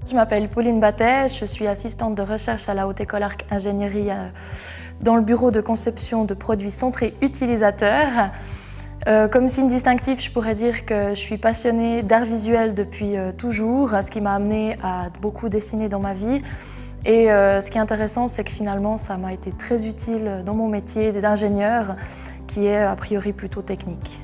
Je m'appelle Pauline Battet, je suis assistante de recherche à la Haute École Arc Ingénierie dans le bureau de conception de produits centrés utilisateurs. Comme signe distinctif, je pourrais dire que je suis passionnée d'art visuel depuis toujours, ce qui m'a amenée à beaucoup dessiner dans ma vie. Et ce qui est intéressant, c'est que finalement, ça m'a été très utile dans mon métier d'ingénieur, qui est a priori plutôt technique.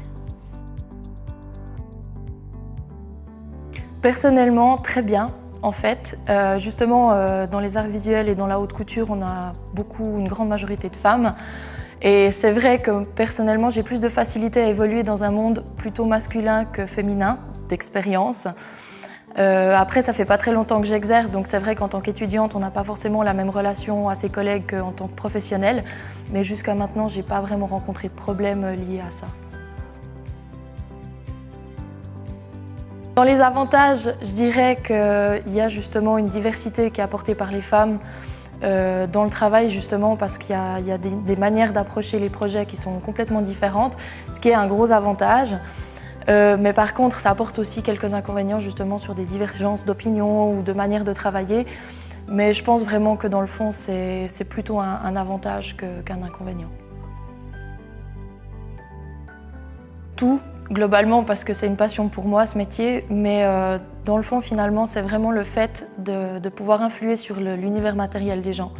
Personnellement, très bien. En fait, justement, dans les arts visuels et dans la haute couture, on a une grande majorité de femmes. Et c'est vrai que personnellement, j'ai plus de facilité à évoluer dans un monde plutôt masculin que féminin, d'expérience. Après, ça fait pas très longtemps que j'exerce, donc c'est vrai qu'en tant qu'étudiante, on n'a pas forcément la même relation à ses collègues qu'en tant que professionnelle. Mais jusqu'à maintenant, j'ai pas vraiment rencontré de problème liés à ça. Dans les avantages, je dirais qu'il y a justement une diversité qui est apportée par les femmes dans le travail, justement parce qu'il y a des manières d'approcher les projets qui sont complètement différentes, ce qui est un gros avantage. Mais par contre, ça apporte aussi quelques inconvénients justement sur des divergences d'opinion ou de manière de travailler. Mais je pense vraiment que dans le fond, c'est plutôt un avantage qu'un inconvénient. Tout. Globalement parce que c'est une passion pour moi ce métier, mais dans le fond finalement c'est vraiment le fait de pouvoir influer sur l'univers matériel des gens.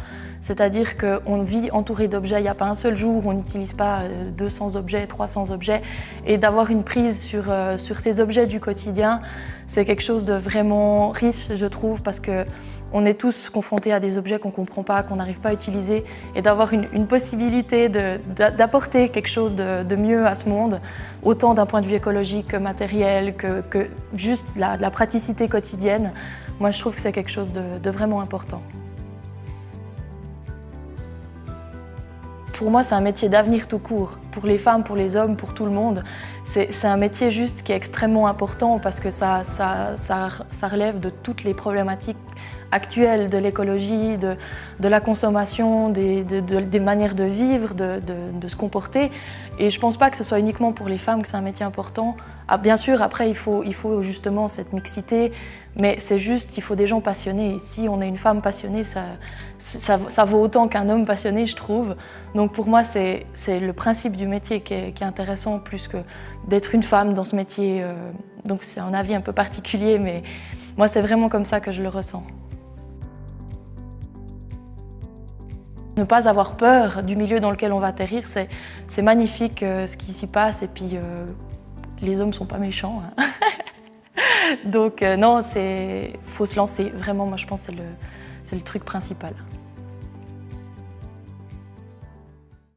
C'est-à-dire qu'on vit entouré d'objets, il n'y a pas un seul jour où on n'utilise pas 200 objets, 300 objets, et d'avoir une prise sur ces objets du quotidien, c'est quelque chose de vraiment riche je trouve, parce qu'on est tous confrontés à des objets qu'on ne comprend pas, qu'on n'arrive pas à utiliser, et d'avoir une possibilité d'apporter quelque chose de mieux à ce monde, autant d'un point de vue écologique que matériel, que juste la praticité quotidienne. Moi, je trouve que c'est quelque chose de vraiment important. Pour moi, c'est un métier d'avenir tout court. Pour les femmes, pour les hommes, pour tout le monde. C'est un métier juste qui est extrêmement important parce que ça relève de toutes les problématiques actuelles de l'écologie, de la consommation, des manières de vivre, de se comporter. Et je ne pense pas que ce soit uniquement pour les femmes que c'est un métier important. Ah, bien sûr, après, il faut justement cette mixité, mais c'est juste, il faut des gens passionnés. Et si on est une femme passionnée, ça vaut autant qu'un homme passionné, je trouve. Donc pour moi, c'est le principe du métier qui est intéressant, plus que d'être une femme dans ce métier. Donc c'est un avis un peu particulier, mais moi, c'est vraiment comme ça que je le ressens. Ne pas avoir peur du milieu dans lequel on va atterrir, c'est magnifique ce qui s'y passe, et puis les hommes ne sont pas méchants. Hein. Donc non, faut se lancer, vraiment, moi je pense que c'est le truc principal.